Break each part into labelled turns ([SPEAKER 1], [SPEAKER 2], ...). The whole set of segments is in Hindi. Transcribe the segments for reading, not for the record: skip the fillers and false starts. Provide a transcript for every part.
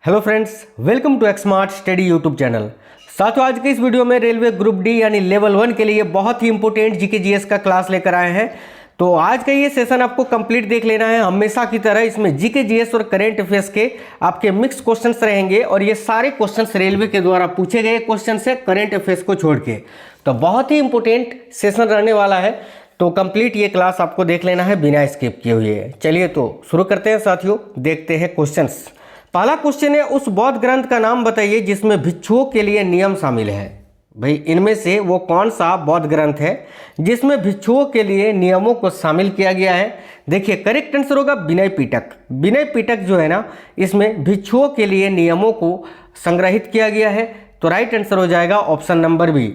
[SPEAKER 1] Hello friends, welcome to Xmart study YouTube channel. साथियों, आज के इस वीडियो में रेलवे ग्रुप डी यानी लेवल 1 के लिए बहुत ही इंपॉर्टेंट जीके जीएस का क्लास लेकर आए हैं। तो आज का ये सेशन आपको कंप्लीट देख लेना है। हमेशा की तरह इसमें जीके जीएस और करंट अफेयर्स के आपके मिक्स क्वेश्चंस रहेंगे और ये सारे क्वेश्चंस रेलवे के द्वारा पूछे गए क्वेश्चन है, करंट अफेयर्स को छोड़ के। तो बहुत ही इंपॉर्टेंट सेशन रहने वाला है, तो कंप्लीट ये क्लास आपको देख लेना है बिना स्किप किए हुए। चलिए तो शुरू करते हैं साथियों, देखते हैं क्वेश्चंस। पहला क्वेश्चन है, उस बौद्ध ग्रंथ का नाम बताइए जिसमें भिक्षुओं के लिए नियम शामिल है। भाई, इनमें से वो कौन सा बौद्ध ग्रंथ है जिसमें भिक्षुओं के लिए नियमों को शामिल किया गया है? देखिए, करेक्ट आंसर होगा विनय पिटक। विनय पिटक जो है ना, इसमें भिक्षुओं के लिए नियमों को संग्रहित किया गया है। तो राइट आंसर हो जाएगा ऑप्शन नंबर बी।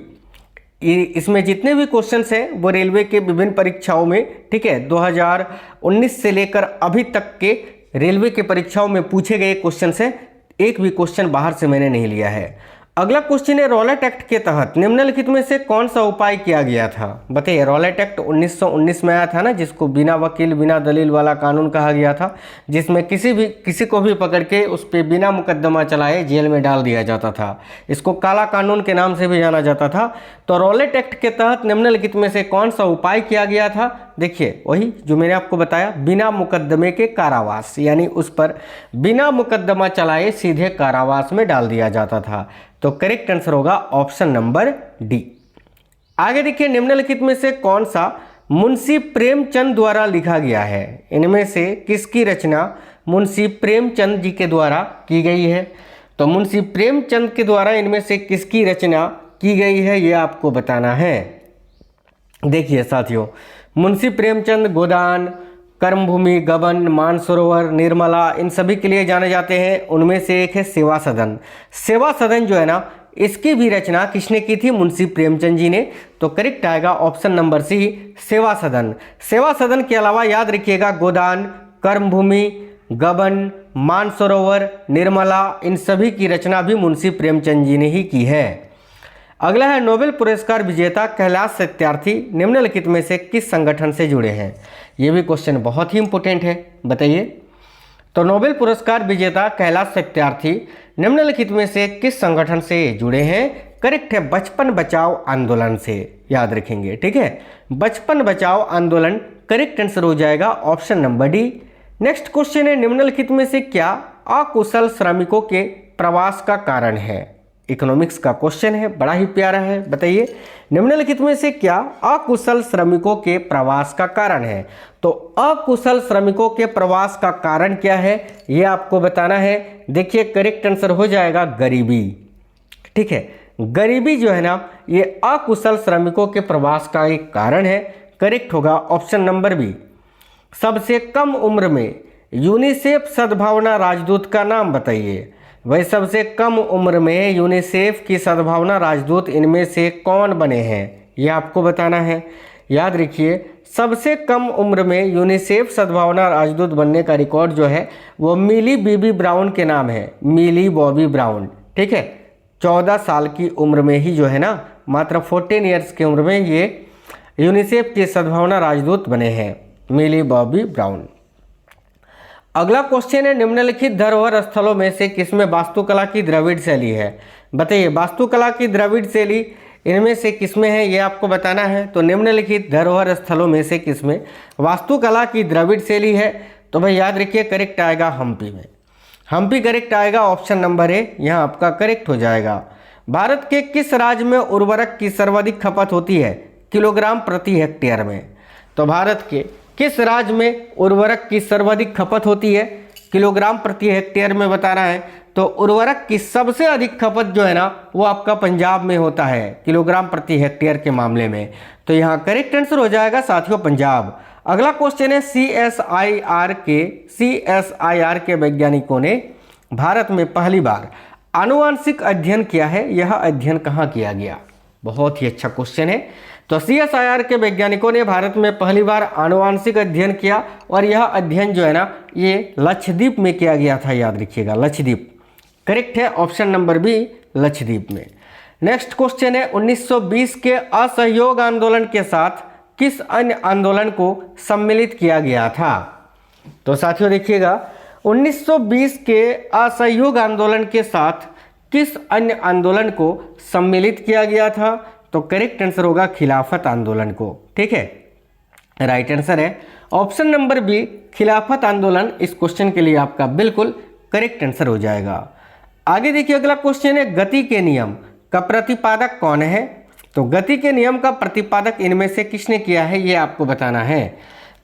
[SPEAKER 1] इसमें जितने भी क्वेश्चंस हैं वो रेलवे के विभिन्न परीक्षाओं में, ठीक है, 2019 से लेकर अभी तक के रेलवे के परीक्षाओं में पूछे गए क्वेश्चन से एक भी क्वेश्चन बाहर से मैंने नहीं लिया है। अगला क्वेश्चन है, रॉलेट एक्ट के तहत निम्नलिखित में से कौन सा उपाय किया गया था? बताइए, रॉलेट एक्ट 1919 में आया था ना, जिसको बिना वकील बिना दलील वाला कानून कहा गया था, जिसमें किसी को भी पकड़ के उस पर बिना मुकदमा चलाए जेल में डाल दिया जाता था। इसको काला कानून के नाम से भी जाना जाता था। तो रॉलेट एक्ट के तहत निम्नलिखित में से कौन सा उपाय किया गया था? देखिए, वही जो मैंने आपको बताया, बिना मुकदमे के कारावास, यानी उस पर बिना मुकदमा चलाए सीधे कारावास में डाल दिया जाता था। तो करेक्ट आंसर होगा ऑप्शन नंबर डी। आगे देखिए, निम्नलिखित में से कौन सा मुंशी प्रेमचंद द्वारा लिखा गया है? इनमें से किसकी रचना मुंशी प्रेमचंद जी के द्वारा की गई है? तो मुंशी प्रेमचंद के द्वारा इनमें से किसकी रचना की गई है, ये आपको बताना है। देखिए साथियों, मुंशी प्रेमचंद गोदान, कर्मभूमि, गबन, मानसरोवर, निर्मला, इन सभी के लिए जाने जाते हैं। उनमें से एक है सेवा सदन। सेवा सदन जो है ना, इसकी भी रचना किसने की थी? मुंशी प्रेमचंद जी ने। तो करेक्ट आएगा ऑप्शन नंबर सी, सेवा सदन। सेवा सदन के अलावा याद रखिएगा, गोदान, कर्मभूमि, गबन, मानसरोवर, निर्मला, इन सभी की रचना भी मुंशी प्रेमचंद जी ने ही की है। अगला है, नोबेल पुरस्कार विजेता कैलाश सत्यार्थी निम्नलिखित में से किस संगठन से जुड़े हैं? ये भी क्वेश्चन बहुत ही इंपॉर्टेंट है, बताइए। तो नोबेल पुरस्कार विजेता कैलाश सत्यार्थी निम्नलिखित में से किस संगठन से जुड़े हैं? करेक्ट है, बचपन बचाओ आंदोलन से। याद रखेंगे, ठीक है, बचपन बचाओ आंदोलन करेक्ट आंसर हो जाएगा option number D. Next question है, निम्नलिखित में से क्या अकुशल श्रमिकों के प्रवास का कारण है? इकोनॉमिक्स का क्वेश्चन है, बड़ा ही प्यारा है। बताइए, निम्नलिखित में से क्या अकुशल श्रमिकों के प्रवास का कारण है? तो अकुशल श्रमिकों के प्रवास का कारण क्या है, ये आपको बताना है। देखिए, करेक्ट आंसर हो जाएगा गरीबी। ठीक है, गरीबी जो है ना, ये अकुशल श्रमिकों के प्रवास का एक कारण है। करेक्ट होगा ऑप्शन नंबर बी। सबसे कम उम्र में यूनिसेफ सद्भावना राजदूत का नाम बताइए। वही, सबसे कम उम्र में यूनिसेफ की सद्भावना राजदूत इनमें से कौन बने हैं, ये आपको बताना है। याद रखिए, सबसे कम उम्र में यूनिसेफ सद्भावना राजदूत बनने का रिकॉर्ड जो है वो मिली बीबी ब्राउन के नाम है, मिली बॉबी ब्राउन। ठीक है, 14 साल की उम्र में ही जो है ना, मात्र 14 ईयर्स की उम्र में ये यूनिसेफ की सद्भावना राजदूत बने हैं, मिली बॉबी ब्राउन। अगला क्वेश्चन है, निम्नलिखित धरोहर स्थलों में से किसमें वास्तुकला की द्रविड़ शैली है? बताइए, वास्तुकला की द्रविड़ शैली इनमें से किसमें है, ये आपको बताना है। तो निम्नलिखित धरोहर स्थलों में से किसमें वास्तुकला की द्रविड़ शैली है? तो भाई याद रखिए, करेक्ट आएगा हम्पी में। हम्पी करेक्ट आएगा ऑप्शन नंबर ए, यहाँ आपका करेक्ट हो जाएगा। भारत के किस राज्य में उर्वरक की सर्वाधिक खपत होती है किलोग्राम प्रति हेक्टेयर में? तो भारत के किस राज्य में उर्वरक की सर्वाधिक खपत होती है किलोग्राम प्रति हेक्टेयर में बताना है। तो उर्वरक की सबसे अधिक खपत जो है ना, वो आपका पंजाब में होता है किलोग्राम प्रति हेक्टेयर के मामले में। तो यहाँ करेक्ट आंसर हो जाएगा साथियों पंजाब। अगला क्वेश्चन है, CSIR के वैज्ञानिकों ने भारत में पहली बार आनुवांशिक अध्ययन किया है, यह अध्ययन कहाँ किया गया? बहुत ही अच्छा क्वेश्चन है। तो CSIR के वैज्ञानिकों ने भारत में पहली बार आनुवांशिक अध्ययन किया और यह अध्ययन जो है ना, ये लक्षद्वीप में किया गया था। याद रखिएगा, लक्षद्वीप करेक्ट है ऑप्शन नंबर बी, लक्षद्वीप में। नेक्स्ट क्वेश्चन है, 1920 के असहयोग आंदोलन के साथ किस अन्य आंदोलन को सम्मिलित किया गया था? तो साथियों देखिएगा, 1920 के असहयोग आंदोलन के साथ किस अन्य आंदोलन को सम्मिलित किया गया था? तो करेक्ट आंसर होगा खिलाफत आंदोलन को। ठीक है, राइट आंसर है ऑप्शन नंबर बी, खिलाफत आंदोलन। इस क्वेश्चन के लिए आपका बिल्कुल करेक्ट आंसर हो जाएगा। आगे देखिए, अगला क्वेश्चन है, गति के नियम का प्रतिपादक कौन है? तो गति के नियम का प्रतिपादक इनमें से किसने किया है, ये आपको बताना है।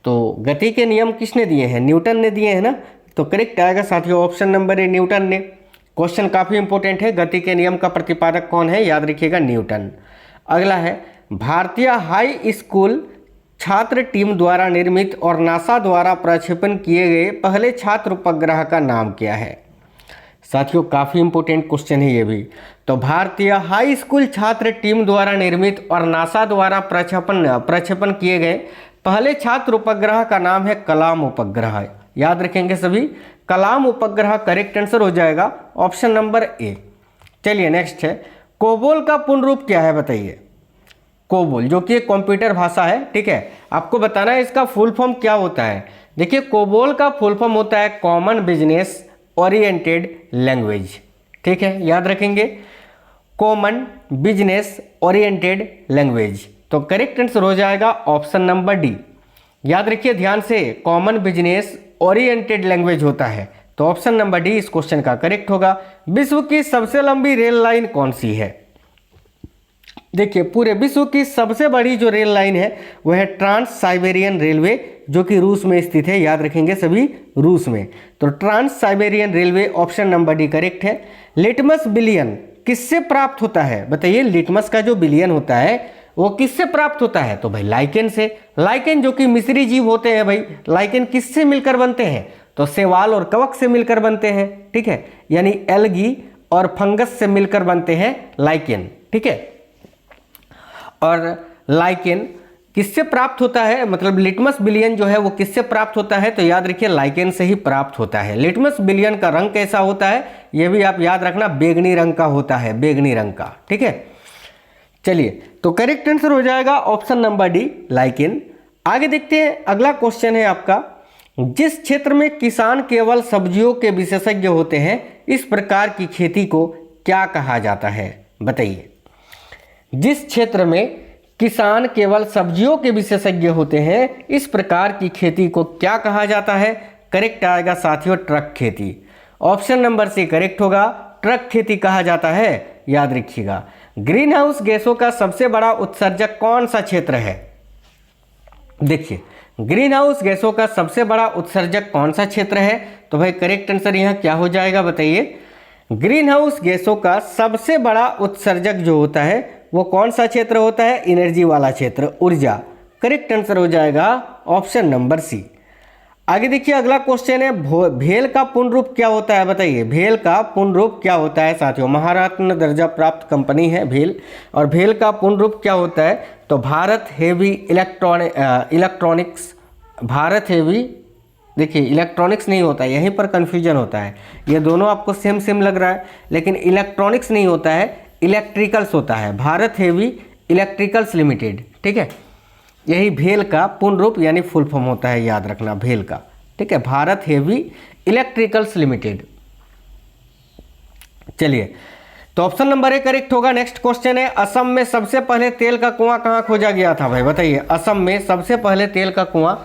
[SPEAKER 1] तो गति के नियम किसने दिए हैं? न्यूटन ने दिए हैं ना। तो करेक्ट आएगा साथियों ऑप्शन नंबर ए, न्यूटन ने। क्वेश्चन काफ़ी इंपॉर्टेंट है, गति के नियम का प्रतिपादक कौन है, याद रखिएगा न्यूटन। अगला है, भारतीय हाई स्कूल छात्र टीम द्वारा निर्मित और नासा द्वारा प्रक्षेपण किए गए पहले छात्र उपग्रह का नाम क्या है? साथियों काफ़ी इंपॉर्टेंट क्वेश्चन है ये भी। तो भारतीय हाई स्कूल छात्र टीम द्वारा निर्मित और नासा द्वारा प्रक्षेपण किए गए पहले छात्र उपग्रह का नाम है कलाम उपग्रह। याद रखेंगे सभी, कलाम उपग्रह करेक्ट आंसर हो जाएगा ऑप्शन नंबर ए। चलिए नेक्स्ट है, कोबोल का पूर्ण रूप क्या है बताइए? कोबोल जो कि एक कंप्यूटर भाषा है, ठीक है, आपको बताना है इसका फुल फॉर्म क्या होता है। देखिए, कोबोल का फुल फॉर्म होता है कॉमन बिजनेस ओरिएंटेड लैंग्वेज। ठीक है, याद रखेंगे, कॉमन बिजनेस ओरिएंटेड लैंग्वेज। तो करेक्ट आंसर हो जाएगा ऑप्शन नंबर डी। याद रखिए ध्यान से, कॉमन बिजनेस ओरिएंटेड लैंग्वेज होता है। तो ऑप्शन नंबर डी इस क्वेश्चन का करेक्ट होगा। विश्व की सबसे लंबी रेल लाइन कौन सी है? देखिए, पूरे विश्व की सबसे बड़ी जो रेल लाइन है वह है ट्रांस साइबेरियन रेलवे, जो कि रूस में स्थित है। याद रखेंगे सभी, रूस में। तो trans Siberian railway option number D correct है। लिटमस बिलियन किससे प्राप्त होता है बताइए? लिटमस का जो बिलियन होता है वो किससे प्राप्त होता है? तो भाई लाइकेन से। लाइकेन जो कि मिस्री जीव होते हैं भाई, लाइकेन किससे मिलकर बनते हैं? तो शैवाल और कवक से मिलकर बनते हैं। ठीक है, यानी एल्गी और फंगस से मिलकर बनते हैं लाइकेन। ठीक है, और लाइकेन किससे प्राप्त होता है, मतलब लिटमस बिलियन जो है वो किससे प्राप्त होता है? तो याद रखिए लाइकेन से ही प्राप्त होता है। लिटमस बिलियन का रंग कैसा होता है ये भी आप याद रखना, बैगनी रंग का होता है, बैगनी रंग का। ठीक है, चलिए, तो करेक्ट आंसर हो जाएगा ऑप्शन नंबर डी, लाइकेन। आगे देखते हैं, अगला क्वेश्चन है आपका, जिस क्षेत्र में किसान केवल सब्जियों के विशेषज्ञ होते हैं इस प्रकार की खेती को क्या कहा जाता है बताइए? जिस क्षेत्र में किसान केवल सब्जियों के विशेषज्ञ होते हैं इस प्रकार की खेती को क्या कहा जाता है? करेक्ट आएगा साथियों ट्रक खेती। ऑप्शन नंबर सी करेक्ट होगा, ट्रक खेती कहा जाता है। याद रखिएगा, ग्रीन हाउस गैसों का सबसे बड़ा उत्सर्जक कौन सा क्षेत्र है? देखिए, ग्रीन हाउस गैसों का सबसे बड़ा उत्सर्जक कौन सा क्षेत्र है? तो भाई करेक्ट आंसर यहाँ क्या हो जाएगा बताइए? ग्रीन हाउस गैसों का सबसे बड़ा उत्सर्जक जो होता है वो कौन सा क्षेत्र होता है? एनर्जी वाला क्षेत्र, ऊर्जा। करेक्ट आंसर हो जाएगा ऑप्शन नंबर सी। आगे देखिए, अगला क्वेश्चन है, भेल का पूर्ण रूप क्या होता है बताइए? भेल का पूर्ण रूप क्या होता है साथियों? महारत्न दर्जा प्राप्त कंपनी है भेल, और भेल का पूर्ण रूप क्या होता है? तो Bharat heavy electronics. Bharat heavy, देखिए इलेक्ट्रॉनिक्स नहीं होता है, यहीं पर कन्फ्यूजन होता है। ये दोनों आपको सेम सेम लग रहा है, लेकिन इलेक्ट्रॉनिक्स नहीं होता है, इलेक्ट्रिकल्स होता है। Bharat heavy electricals limited. ठीक है, यही भेल का पूर्ण रूप यानी फुल फॉर्म होता है, याद रखना भेल का। ठीक है, भारत हेवी इलेक्ट्रिकल्स लिमिटेड। चलिए, तो ऑप्शन नंबर ए करेक्ट होगा। नेक्स्ट क्वेश्चन है, असम में सबसे पहले तेल का कुआं कहाँ खोजा गया था भाई बताइए? असम में सबसे पहले तेल का कुआं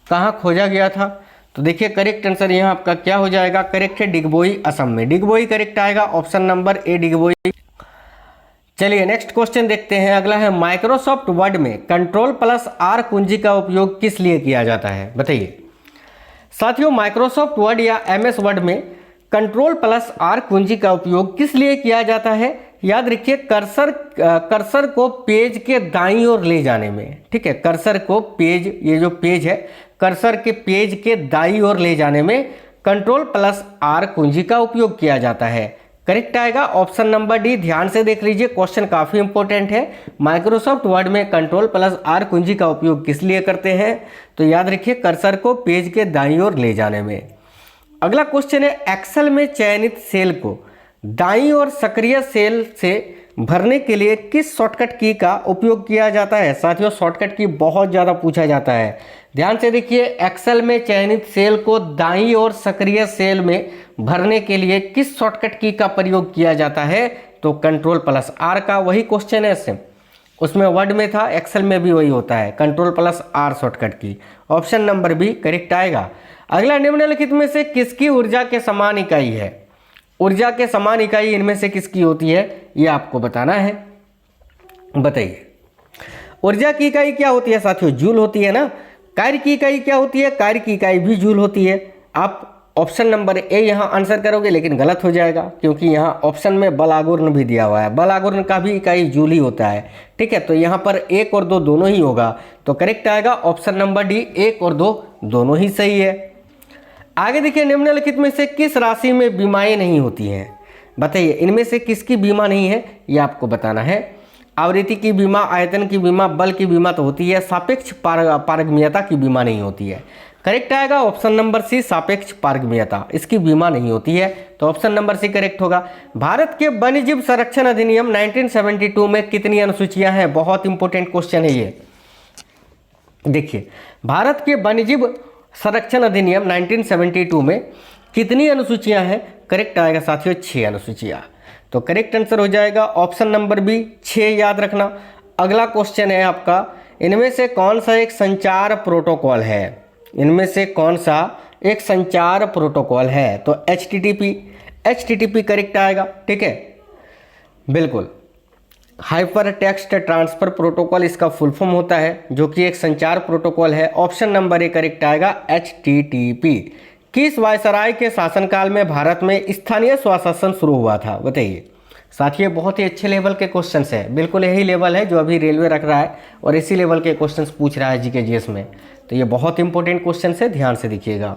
[SPEAKER 1] कहाँ खोजा गया था? तो देखिए करेक्ट आंसर यहाँ आपका क्या हो जाएगा? करेक्ट है डिगबोई, असम में। डिगबोई करेक्ट आएगा, ऑप्शन नंबर ए डिगबोई। चलिए नेक्स्ट क्वेश्चन देखते हैं। अगला है, माइक्रोसॉफ्ट वर्ड में Ctrl+R कुंजी का उपयोग किस लिए किया जाता है बताइए? साथियों, माइक्रोसॉफ्ट वर्ड या MS वर्ड में Ctrl+R कुंजी का उपयोग किस लिए किया जाता है? याद रखिए, कर्सर को पेज के दाईं ओर ले जाने में। ठीक है, कर्सर को पेज, ये जो पेज है, कर्सर के पेज के दाईं ओर ले जाने में Ctrl+R कुंजी का उपयोग किया जाता है। करेक्ट आएगा ऑप्शन नंबर डी। ध्यान से देख लीजिए, क्वेश्चन काफी इंपॉर्टेंट है। माइक्रोसॉफ्ट वर्ड में Ctrl+R कुंजी का उपयोग किस लिए करते हैं? तो याद रखिए, कर्सर को पेज के दाईं ओर ले जाने में। अगला क्वेश्चन है, एक्सेल में चयनित सेल को दाईं ओर सक्रिय सेल से भरने के लिए किस शॉर्टकट की का उपयोग किया जाता है? साथियों, शॉर्टकट की बहुत ज़्यादा पूछा जाता है। ध्यान से देखिए, एक्सेल में चयनित सेल को दाईं ओर सक्रिय सेल में भरने के लिए किस शॉर्टकट की का प्रयोग किया जाता है? तो Ctrl+R का। वही क्वेश्चन है इससे, उसमें वर्ड में था, एक्सेल में भी वही होता है, Ctrl+R शॉर्टकट की। ऑप्शन नंबर बी करेक्ट आएगा। अगला, निम्नलिखित में से किसकी ऊर्जा के समान इकाई है? ऊर्जा के समान इकाई इनमें से किसकी होती है, ये आपको बताना है। बताइए, ऊर्जा की इकाई क्या होती है साथियों? जूल होती है ना। कार्य की इकाई क्या होती है? कार्य की इकाई भी जूल होती है। आप ऑप्शन नंबर ए यहाँ आंसर करोगे, लेकिन गलत हो जाएगा, क्योंकि यहाँ ऑप्शन में बल आघूर्ण भी दिया हुआ है। बल आघूर्ण का भी इकाई जूल ही होता है। ठीक है, तो यहाँ पर 1 और 2 दोनों ही होगा, तो करेक्ट आएगा ऑप्शन नंबर डी, 1 और 2 दोनों ही सही है। आगे देखिए, निम्नलिखित में से किस राशि में बीमाएं नहीं होती हैं? बताइए, इनमें से किसकी बीमा नहीं है, ये आपको बताना है। आवृत्ति की बीमा, आयतन की बीमा, बल की बीमा तो होती है, सापेक्ष पारगम्यता की बीमा नहीं होती है। करेक्ट आएगा ऑप्शन नंबर सी, सापेक्ष पारगम्यता, इसकी बीमा नहीं होती है, तो ऑप्शन नंबर सी करेक्ट होगा। भारत के वन्यजीव संरक्षण अधिनियम 1972 में कितनी अनुसूचियां हैं? बहुत इंपॉर्टेंट क्वेश्चन है ये। देखिए, भारत के वन्यजीव संरक्षण अधिनियम 1972 में कितनी अनुसूचियां हैं? करेक्ट आएगा साथियों 6 अनुसूचियां, तो करेक्ट आंसर हो जाएगा ऑप्शन नंबर बी, 6 याद रखना। अगला क्वेश्चन है आपका, इनमें से कौन सा एक संचार प्रोटोकॉल है? इनमें से कौन सा एक संचार प्रोटोकॉल है? तो HTTP करेक्ट आएगा। ठीक है, बिल्कुल, हाइपर टेक्स्ट ट्रांसफर प्रोटोकॉल इसका फुल फॉर्म होता है, जो कि एक संचार प्रोटोकॉल है। ऑप्शन नंबर ए करेक्ट आएगा HTTP। किस वायसराय के शासनकाल में भारत में स्थानीय स्वशासन शुरू हुआ था? बताइए साथियों, बहुत ही अच्छे लेवल के क्वेश्चंस है, बिल्कुल यही लेवल है जो अभी रेलवे रख रहा है, और इसी लेवल के क्वेश्चंस पूछ रहा है जीके जीएस में, तो ये बहुत इंपॉर्टेंट क्वेश्चन है, ध्यान से देखिएगा।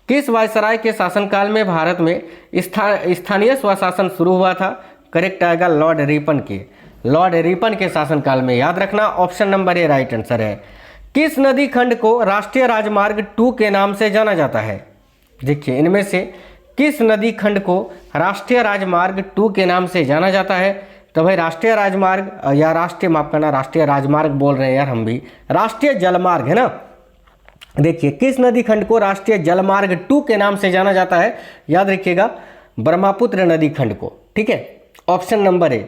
[SPEAKER 1] किस वायसराय के शासनकाल में भारत में स्थानीय स्वशासन शुरू हुआ था? करेक्ट आएगा लॉर्ड रिपन के शासनकाल में, याद रखना option number A right answer है। किस नदी खंड को राष्ट्रीय राजमार्ग 2 के नाम से जाना जाता है? देखिए, इनमें से किस नदी खंड को राष्ट्रीय राजमार्ग 2 के नाम से जाना जाता है? तो भाई राष्ट्रीय राजमार्ग या राष्ट्रीय राजमार्ग बोल रहे हैं यार हम भी, राष्ट्रीय जलमार्ग है ना। देखिए, किस नदी खंड को राष्ट्रीय जलमार्ग 2 के नाम से जाना जाता है? याद रखिएगा ब्रह्मपुत्र नदी खंड को। ठीक है, ऑप्शन नंबर ए।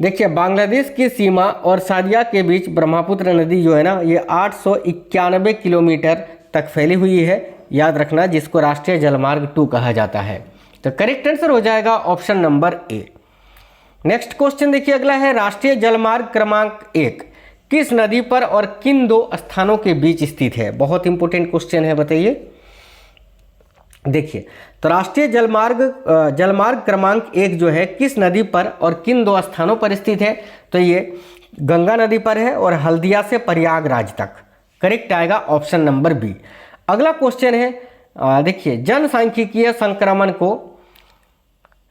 [SPEAKER 1] देखिए, बांग्लादेश की सीमा और सादिया के बीच ब्रह्मपुत्र नदी जो है ना, ये 891 किलोमीटर तक फैली हुई है, याद रखना, जिसको राष्ट्रीय जलमार्ग 2 कहा जाता है। तो करेक्ट आंसर हो जाएगा option number A. Next question देखिए, अगला है, राष्ट्रीय जलमार्ग क्रमांक 1 किस नदी पर और किन 2 स्थानों के बीच स्थित है? बहुत इंपॉर्टेंट क्वेश्चन है, बताइए। देखिए, तो राष्ट्रीय जलमार्ग क्रमांक 1 जो है किस नदी पर और किन 2 स्थानों पर स्थित है? तो ये गंगा नदी पर है और हल्दिया से प्रयागराज तक। करेक्ट आएगा ऑप्शन नंबर बी। अगला क्वेश्चन है, देखिए, जनसांख्यिकीय संक्रमण को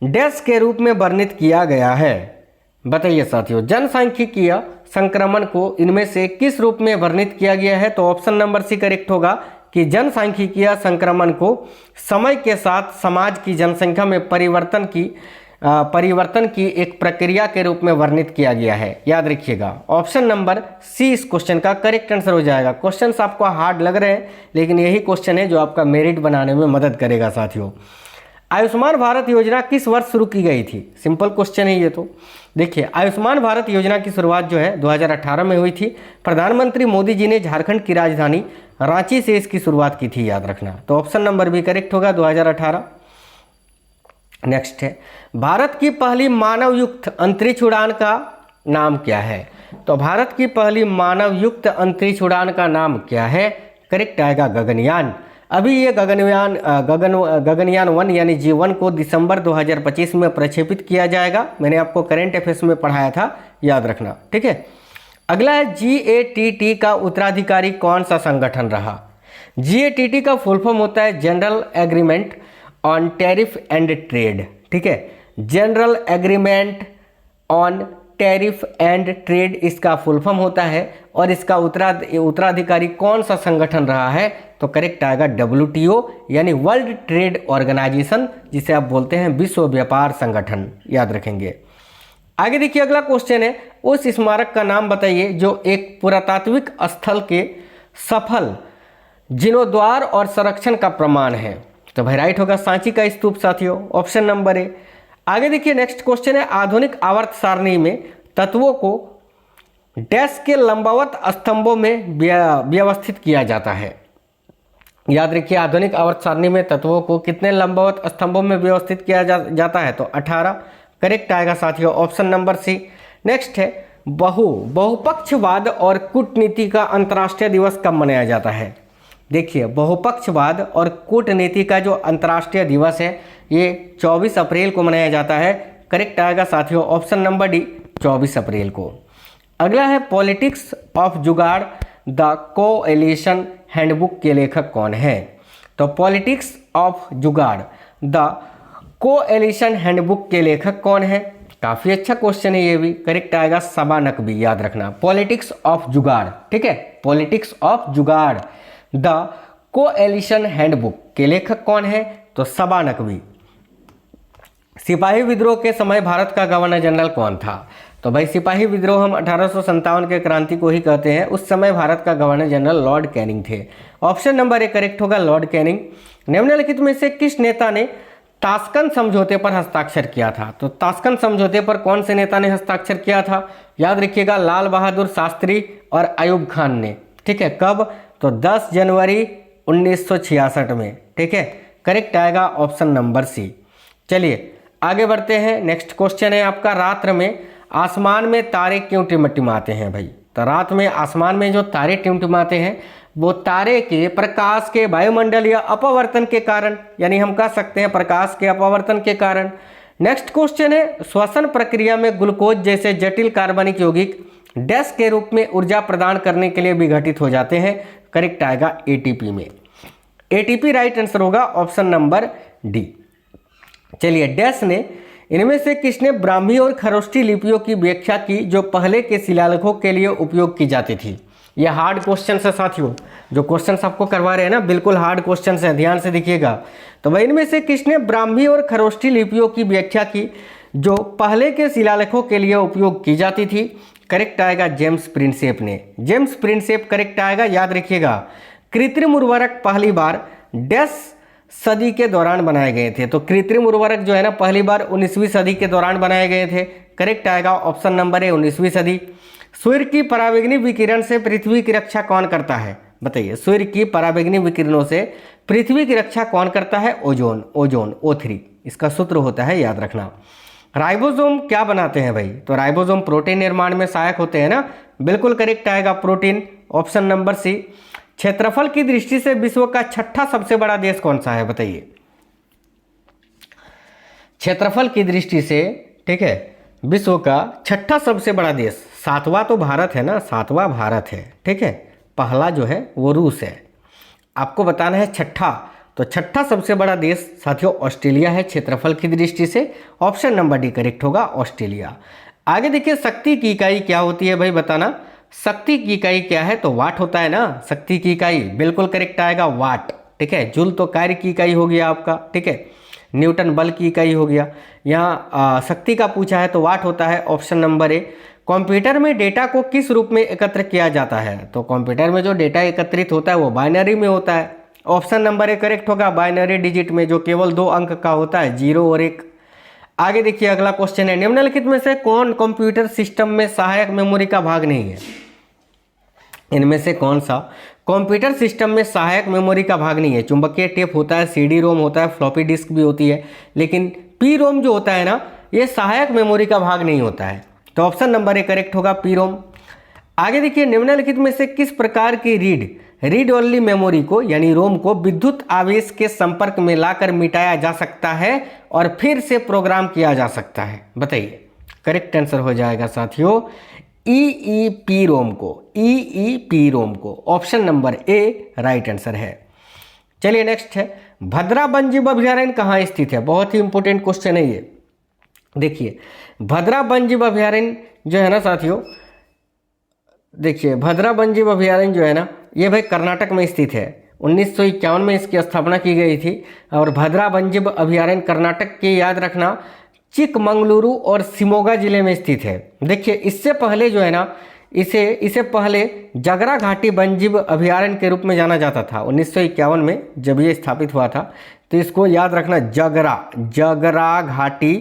[SPEAKER 1] डैश के रूप में वर्णित किया गया है? बताइए साथियों, जनसांख्यिकीय संक्रमण को इनमें से किस रूप में वर्णित किया गया है? तो ऑप्शन नंबर सी करेक्ट होगा कि जनसांख्यिकीय संक्रमण को समय के साथ समाज की जनसंख्या में परिवर्तन की एक प्रक्रिया के रूप में वर्णित किया गया है। याद रखिएगा ऑप्शन नंबर सी इस क्वेश्चन का करेक्ट आंसर हो जाएगा। क्वेश्चंस आपको हार्ड लग रहे हैं, लेकिन यही क्वेश्चन है जो आपका मेरिट बनाने में मदद करेगा साथियों। आयुष्मान भारत योजना किस वर्ष शुरू की गई थी? सिंपल क्वेश्चन है ये तो। देखिए, आयुष्मान भारत योजना की शुरुआत जो है 2018 में हुई थी। प्रधानमंत्री मोदी जी ने झारखंड की राजधानी रांची से इसकी शुरुआत की थी, याद रखना। तो ऑप्शन नंबर भी करेक्ट होगा 2018। नेक्स्ट है, भारत की पहली मानवयुक्त अंतरिक्ष उड़ान का नाम क्या है? तो भारत की पहली मानवयुक्त अंतरिक्ष उड़ान का नाम क्या है? करेक्ट आएगा गगनयान। अभी ये गगनयान 1 यानी G1 को दिसंबर 2025 में प्रक्षेपित किया जाएगा। मैंने आपको करंट अफेयर्स में पढ़ाया था, याद रखना। ठीक है, अगला है, GATT का उत्तराधिकारी कौन सा संगठन रहा? GATT का फुल फॉर्म होता है general agreement on tariff and trade. ठीक है, general agreement on tariff and trade इसका फुल फॉर्म होता है, और इसका उत्तराधिकारी कौन सा संगठन रहा है? तो करेक्ट आएगा WTO यानी वर्ल्ड ट्रेड ऑर्गेनाइजेशन, जिसे आप बोलते हैं विश्व व्यापार संगठन, याद रखेंगे। आगे देखिए, अगला क्वेश्चन है, उस स्मारक का नाम बताइए जो एक पुरातात्विक स्थल के सफल जीर्णोद्धार और संरक्षण का प्रमाण है? तो भाई राइट होगा सांची का स्तूप साथियों, ऑप्शन नंबर ए। आगे देखिए नेक्स्ट क्वेश्चन है, आधुनिक आवर्त सारणी में तत्वों को डैश के लंबवत स्तंभों में व्यवस्थित किया जाता है? याद रखिए आधुनिक आवर्त सारणी में तत्वों को कितने लंबवत स्तंभों में व्यवस्थित किया जाता है? तो 18 करेक्ट आएगा साथियों, ऑप्शन नंबर सी। नेक्स्ट है बहुपक्षवाद और कूटनीति का अंतर्राष्ट्रीय दिवस कब मनाया जाता है? देखिए बहुपक्षवाद और कूटनीति का जो अंतर्राष्ट्रीय दिवस है ये 24 अप्रैल को मनाया जाता है। करेक्ट आएगा साथियों, ऑप्शन नंबर डी 24 अप्रैल को। अगला है पॉलिटिक्स ऑफ जुगाड़ द कोएलिशन हैंडबुक के लेखक कौन है? तो पॉलिटिक्स ऑफ जुगाड़ द कोएलिशन हैंडबुक के लेखक कौन है? काफ़ी अच्छा क्वेश्चन है ये भी। करेक्ट आएगा सबा नकवी, याद रखना पॉलिटिक्स ऑफ जुगाड़, ठीक है, पॉलिटिक्स ऑफ जुगाड़ द कोएलिशन हैंडबुक के लेखक कौन है? तो सबा नकवी। सिपाही विद्रोह के समय भारत का गवर्नर जनरल कौन था? तो भाई सिपाही विद्रोह हम 1857 के क्रांति को ही कहते हैं, उस समय भारत का गवर्नर जनरल लॉर्ड कैनिंग थे। ऑप्शन नंबर ए करेक्ट होगा, लॉर्ड कैनिंग। निम्नलिखित में से किस नेता ने ताशकंद समझौते पर हस्ताक्षर किया था? तो ताशकंद समझौते पर कौन से नेता ने हस्ताक्षर किया था? याद रखिएगा लाल बहादुर शास्त्री और अयूब खान ने, ठीक है। कब? तो 10 जनवरी 1966 में, ठीक है। करेक्ट आएगा ऑप्शन नंबर सी। चलिए आगे बढ़ते हैं। नेक्स्ट क्वेश्चन है आपका, रात्र में आसमान में तारे क्यों टिमटिमाते हैं भाई? तो रात में आसमान में जो तारे टिमटिमाते हैं वो तारे के प्रकाश के वायुमंडल या अपवर्तन के कारण, यानी हम कह सकते हैं प्रकाश के अपवर्तन के कारण। नेक्स्ट क्वेश्चन है, श्वसन प्रक्रिया में ग्लूकोज जैसे जटिल कार्बनिक यौगिक डैश के रूप में ऊर्जा प्रदान करने के लिए विघटित हो जाते हैं? करेक्ट आएगा एटीपी में। एटीपी राइट आंसर होगा, ऑप्शन नंबर डी। चलिए डैश ने इनमें से किसने ब्राह्मी और खरोष्टी लिपियों की व्याख्या की जो पहले के शिलालेखों के लिए उपयोग की जाती थी? यह हार्ड क्वेश्चन है साथियों, जो क्वेश्चन आपको करवा रहे हैं ना बिल्कुल हार्ड क्वेश्चन है, ध्यान से देखिएगा। तो भाई इनमें से किसने ब्राह्मी और खरोष्टी लिपियों की व्याख्या की जो पहले के शिलालेखों के लिए उपयोग की जाती थी? करेक्ट आएगा जेम्स प्रिंसेप ने। जेम्स प्रिंसेप करेक्ट आएगा, याद रखिएगा। कृत्रिम उर्वरक पहली बार डैश सदी के दौरान बनाए गए थे? तो कृत्रिम उर्वरक जो है ना पहली बार 19वीं सदी के दौरान बनाए गए थे। करेक्ट आएगा ऑप्शन नंबर ए 19वीं सदी। सूर्य की पराबैंगनी विकिरण से पृथ्वी की रक्षा कौन करता है? बताइए, सूर्य की पराबैंगनी विकिरणों से पृथ्वी की रक्षा कौन करता है? ओजोन, ओजोन O3 इसका सूत्र होता है, याद रखना। राइबोसोम क्या बनाते हैं भाई? तो राइबोसोम प्रोटीन निर्माण में सहायक होते हैं ना, बिल्कुल करेक्ट आएगा प्रोटीन, ऑप्शन नंबर सी। क्षेत्रफल की दृष्टि से विश्व का छठा सबसे बड़ा देश कौन सा है? बताइए, क्षेत्रफल की दृष्टि से, ठीक है, विश्व का छठा सबसे बड़ा देश, सातवां तो भारत है ना, सातवां भारत है, ठीक है। पहला जो है वो रूस है, आपको बताना है छठा। तो छठा सबसे बड़ा देश साथियों ऑस्ट्रेलिया है क्षेत्रफल की दृष्टि से, ऑप्शन नंबर डी करेक्ट होगा, ऑस्ट्रेलिया। आगे देखिए, शक्ति की इकाई क्या होती है भाई? बताना, शक्ति की इकाई क्या है? तो वाट होता है ना शक्ति की इकाई, बिल्कुल करेक्ट आएगा वाट, ठीक है। जूल तो कार्य की इकाई हो गया आपका, ठीक है। न्यूटन बल की इकाई हो गया। यहाँ शक्ति का पूछा है तो वाट होता है, ऑप्शन नंबर ए। कंप्यूटर में डेटा को किस रूप में एकत्र किया जाता है? तो कंप्यूटर में जो डेटा एकत्रित होता है वो बाइनरी में होता है, ऑप्शन नंबर ए करेक्ट होगा, बाइनरी डिजिट में जो केवल 2 अंक का होता है, 0 और 1। आगे देखिए अगला क्वेश्चन है, निम्नलिखित में से कौन कंप्यूटर सिस्टम में सहायक मेमोरी का भाग नहीं है? इनमें से कौन सा कंप्यूटर सिस्टम में सहायक मेमोरी का भाग नहीं है? चुंबकीय टेप होता है, CD रोम होता है, फ्लॉपी डिस्क भी होती है, लेकिन P रोम जो होता है ना ये सहायक मेमोरी का भाग नहीं होता है। तो ऑप्शन नंबर ए करेक्ट होगा, P रोम। आगे देखिए, निम्नलिखित में से किस प्रकार की रीड ओनली मेमोरी को यानी रोम को विद्युत आवेश के संपर्क में लाकर मिटाया जा सकता है और फिर से प्रोग्राम किया जा सकता है? बताइए, करेक्ट आंसर हो जाएगा साथियों EEP रोम को, EEP रोम को, option number A right answer है। चलिए नेक्स्ट है, भद्रा वन्यजीव अभयारण्य कहाँ स्थित है? बहुत ही इंपॉर्टेंट क्वेश्चन है ये। देखिए भद्रा वन्यजीव अभयारण्य जो है ना साथियों, देखिए भद्रा वन्यजीव अभयारण्य जो है ना ये भाई कर्नाटक में स्थित है। 1951 में इसकी स्थापना की गई थी और भद्रा वन्यजीव अभयारण्य कर्नाटक के, याद रखना, चिकमंगलुरु और शिमोगा जिले में स्थित है। देखिए इससे पहले जो है ना इसे पहले जगरा घाटी वन्यजीव अभयारण्य के रूप में जाना जाता था। 1951 में जब ये स्थापित हुआ था, तो इसको याद रखना, जगरा घाटी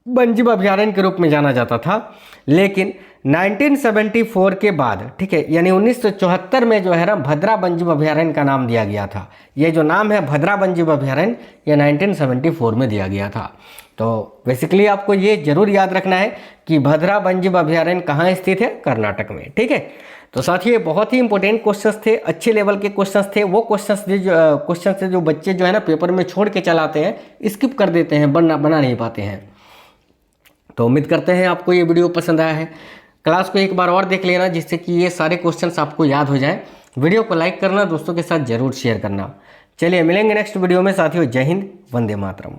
[SPEAKER 1] वन्यजीव अभयारण्य के रूप में जाना जाता था। लेकिन 1974 के बाद, ठीक है, यानी 1974 में जो है ना भद्रा वन्यजीव अभयारण्य का नाम दिया गया था। ये जो नाम है भद्रा वन्यजीव अभयारण्य, ये 1974 में दिया गया था। तो बेसिकली आपको ये जरूर याद रखना है कि भद्रा वन्यजीव अभयारण्य कहाँ स्थित है, कर्नाटक में। ठीक है, तो साथियों ये बहुत ही इंपॉर्टेंट क्वेश्चंस थे, अच्छे लेवल के क्वेश्चंस थे। वो क्वेश्चंस थे जो बच्चे जो है ना पेपर में छोड़ के चलाते हैं, स्किप कर देते हैं, बना नहीं पाते हैं। तो उम्मीद करते हैं आपको ये वीडियो पसंद आया है। क्लास को एक बार और देख लेना, जिससे कि ये सारे क्वेश्चंस आपको याद हो जाएं। वीडियो को लाइक करना, दोस्तों के साथ जरूर शेयर करना। चलिए मिलेंगे नेक्स्ट वीडियो में साथियों। जय हिंद, वंदे मातरम।